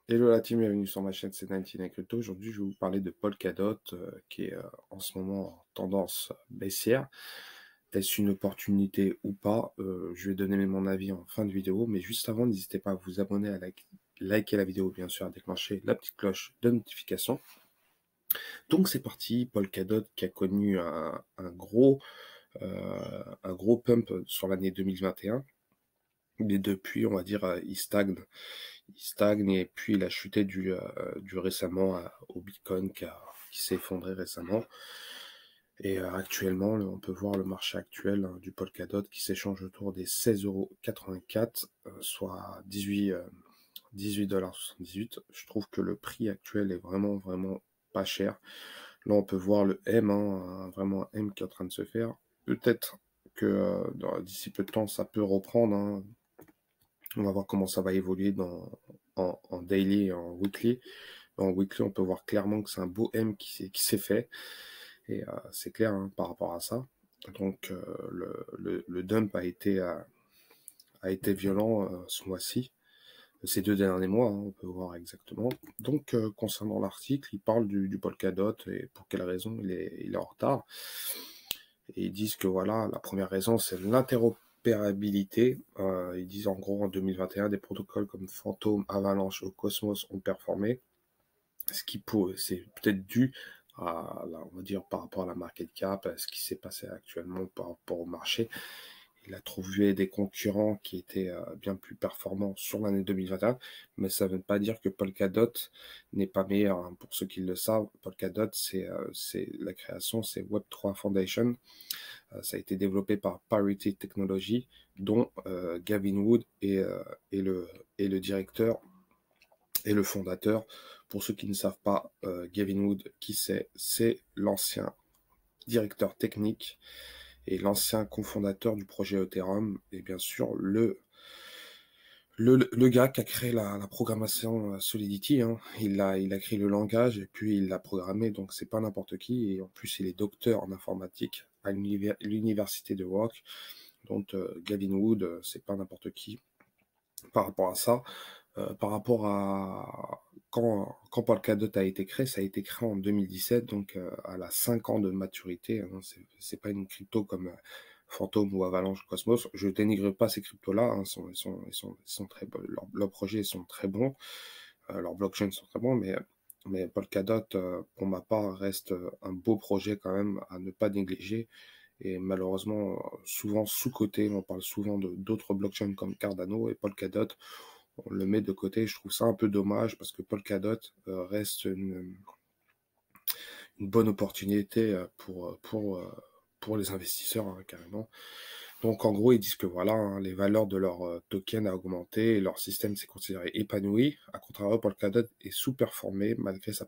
Hello la team, bienvenue sur ma chaîne C99 Crypto. Aujourd'hui, je vais vous parler de Polkadot qui est en ce moment en tendance baissière. Est-ce une opportunité ou pas? Je vais donner mon avis en fin de vidéo, mais juste avant, n'hésitez pas à vous abonner, à liker la vidéo, bien sûr, à déclencher la petite cloche de notification. Donc c'est parti, Polkadot qui a connu un gros pump sur l'année 2021. Mais depuis, on va dire, il stagne et puis il a chuté du récemment au Bitcoin qui s'est effondré récemment. Et actuellement, on peut voir le marché actuel du Polkadot qui s'échange autour des 16,84 €, soit 18,78 $. Je trouve que le prix actuel est vraiment, vraiment pas cher. Là, on peut voir le M, hein, vraiment un M qui est en train de se faire. Peut-être que d'ici peu de temps, ça peut reprendre, hein. On va voir comment ça va évoluer en daily et en weekly. En weekly, on peut voir clairement que c'est un beau M qui s'est fait. Et c'est clair, hein, par rapport à ça. Donc le dump a été violent ce mois-ci. Ces 2 derniers mois, hein, on peut voir exactement. Donc concernant l'article, il parle du Polkadot et pour quelle raison il est en retard. Et ils disent que voilà, la première raison, c'est l'interopérabilité. Ils disent en gros en 2021, des protocoles comme Phantom, Avalanche ou Cosmos ont performé, c'est peut-être dû on va dire, par rapport à la market cap, à ce qui s'est passé actuellement par rapport au marché. Il a trouvé des concurrents qui étaient bien plus performants sur l'année 2021, mais ça ne veut pas dire que Polkadot n'est pas meilleur, hein. Pour ceux qui le savent, Polkadot, c'est la création, c'est Web3 Foundation. Ça a été développé par Parity Technology, dont Gavin Wood est le directeur et le fondateur. Pour ceux qui ne savent pas, Gavin Wood, qui c'est l'ancien directeur technique et l'ancien cofondateur du projet Ethereum, et bien sûr le gars qui a créé la programmation Solidity, hein. Il a créé le langage et puis il l'a programmé, donc c'est pas n'importe qui. Et en plus, il est docteur en informatique à l'université de Warwick. Donc Gavin Wood, c'est pas n'importe qui par rapport à ça. Par rapport à quand Polkadot a été créé, ça a été créé en 2017, donc elle a 5 ans de maturité, hein. C'est pas une crypto comme Phantom ou Avalanche Cosmos. Je dénigre pas ces cryptos-là, hein. Ils sont très bons. Leurs projets sont très bons, leurs blockchains sont très bons, mais Polkadot, pour ma part, reste un beau projet quand même à ne pas négliger. Et malheureusement, souvent sous-coté. On parle souvent de d'autres blockchains comme Cardano et Polkadot. On le met de côté. Je trouve ça un peu dommage parce que Polkadot reste une bonne opportunité pour les investisseurs, hein, carrément. Donc en gros, ils disent que voilà, hein, les valeurs de leur token a augmenté et leur système s'est considéré épanoui. À contrario, Polkadot est sous-performé malgré sa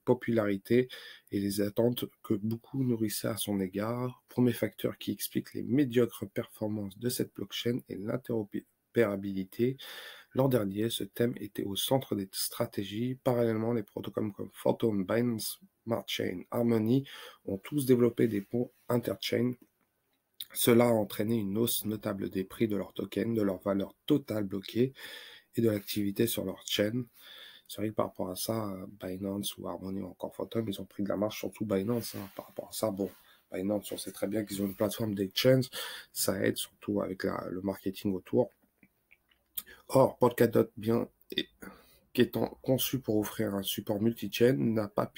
popularité et les attentes que beaucoup nourrissaient à son égard. Premier facteur qui explique les médiocres performances de cette blockchain est l'interopérabilité. L'an dernier, ce thème était au centre des stratégies. Parallèlement, les protocoles comme Phantom, Binance Smart Chain, Harmony ont tous développé des ponts interchain. Cela a entraîné une hausse notable des prix de leurs tokens, de leur valeur totale bloquée et de l'activité sur leur chaîne. C'est vrai que par rapport à ça, Binance ou Harmony ou encore Phantom, ils ont pris de la marche, surtout Binance, hein. Par rapport à ça, bon, Binance, on sait très bien qu'ils ont une plateforme d'exchange, ça aide surtout avec le marketing autour. Or, Polkadot, qu'étant conçu pour offrir un support multi-chain, n'a pas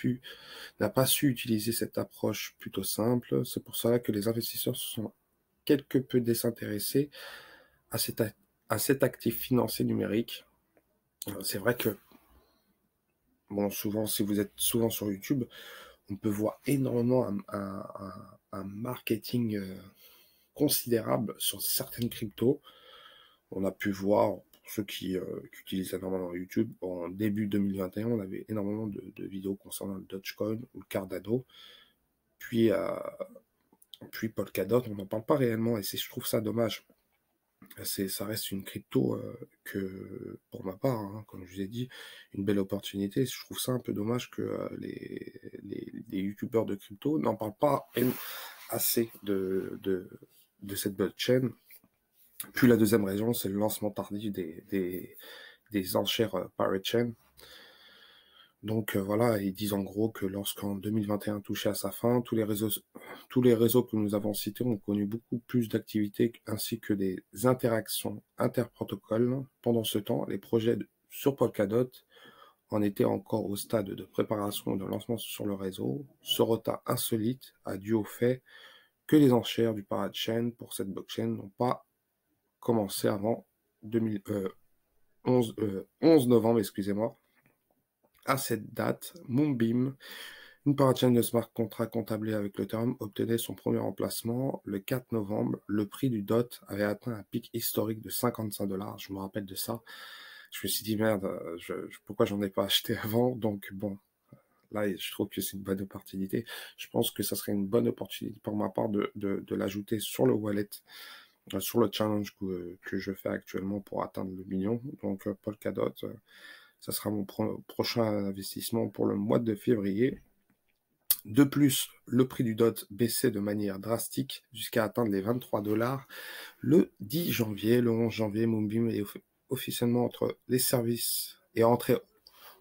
su utiliser cette approche plutôt simple. C'est pour cela que les investisseurs se sont quelque peu désintéressés à cet actif financier numérique. C'est vrai que, bon, souvent, si vous êtes souvent sur YouTube, on peut voir énormément un marketing considérable sur certaines cryptos. On a pu voir, pour ceux qui utilisent énormément YouTube, en début 2021, on avait énormément de vidéos concernant le Dogecoin ou le Cardano. Puis Polkadot, on n'en parle pas réellement et je trouve ça dommage. Ça reste une crypto que, pour ma part, hein, comme je vous ai dit, une belle opportunité. Je trouve ça un peu dommage que les youtubeurs de crypto n'en parlent pas assez de cette blockchain. Puis la deuxième raison, c'est le lancement tardif des enchères Pirate Chain. Donc voilà, ils disent en gros que lorsqu'en 2021 touchait à sa fin, tous les réseaux que nous avons cités ont connu beaucoup plus d'activités ainsi que des interactions interprotocoles. Pendant ce temps, les projets sur Polkadot en étaient encore au stade de préparation et de lancement sur le réseau. Ce retard insolite a dû au fait que les enchères du parachain pour cette blockchain n'ont pas commencé avant 11 novembre, excusez-moi. À cette date, Moonbeam, une parachain de smart contract comptable avec l'Ethereum, obtenait son premier emplacement le 4 novembre. Le prix du DOT avait atteint un pic historique de 55 $. Je me rappelle de ça. Je me suis dit, merde, pourquoi j'en ai pas acheté avant? Donc bon, là, je trouve que c'est une bonne opportunité. Je pense que ça serait une bonne opportunité pour ma part de l'ajouter sur le wallet, sur le challenge que je fais actuellement pour atteindre le million. Donc Polkadot, ça sera mon prochain investissement pour le mois de février. De plus, le prix du DOT baissait de manière drastique jusqu'à atteindre les 23 $ le 10 janvier. Le 11 janvier, Moonbeam est officiellement entre les services et entré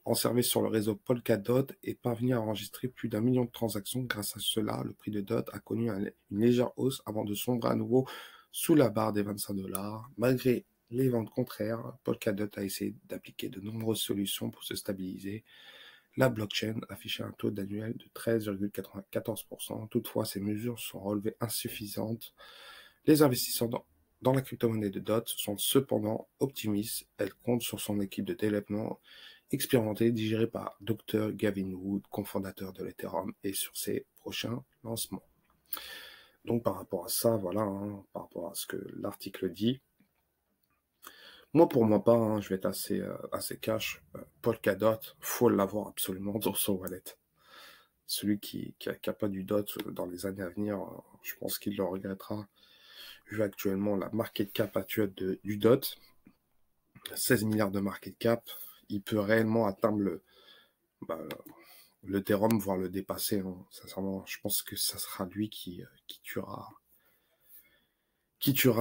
en service sur le réseau Polkadot et parvenu à enregistrer plus d'1 million de transactions. Grâce à cela, le prix de DOT a connu une légère hausse avant de sombrer à nouveau sous la barre des 25 $. Malgré les ventes contraires, Polkadot a essayé d'appliquer de nombreuses solutions pour se stabiliser. La blockchain affichait un taux annuel de 13,94%. Toutefois, ces mesures sont relevées insuffisantes. Les investisseurs dans la crypto-monnaie de DOT sont cependant optimistes. Elle compte sur son équipe de développement expérimentée dirigée par Dr. Gavin Wood, cofondateur de l'Ethereum, et sur ses prochains lancements. Donc par rapport à ça, voilà, par rapport à ce que l'article dit, moi, pour ma part, je vais être assez cash. Polkadot, faut l'avoir absolument dans son wallet. Celui qui a pas du DOT dans les années à venir, je pense qu'il le regrettera. Vu actuellement la market cap actuelle du DOT, 16 milliards de market cap, il peut réellement atteindre l'Ethereum, voire le dépasser. Sincèrement, je pense que ça sera lui qui tuera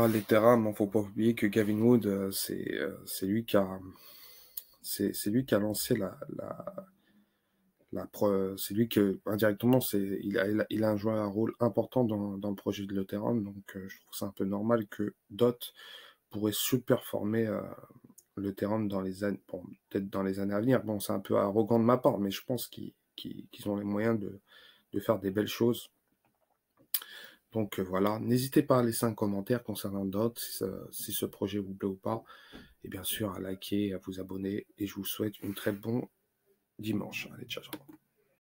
l'Ethereum. Faut pas oublier que Gavin Wood, c'est lui qui a lancé c'est lui que indirectement il a joué un rôle important dans le projet de l'Ethereum. Donc je trouve ça un peu normal que DOT pourrait surperformer l'Ethereum dans les années, bon, peut-être dans les années à venir. Bon, c'est un peu arrogant de ma part, mais je pense qu'ils ont les moyens de faire des belles choses. Donc voilà, n'hésitez pas à laisser un commentaire concernant DOT, si ce projet vous plaît ou pas, et bien sûr à liker, à vous abonner, et je vous souhaite une très bonne dimanche. Allez, ciao, ciao.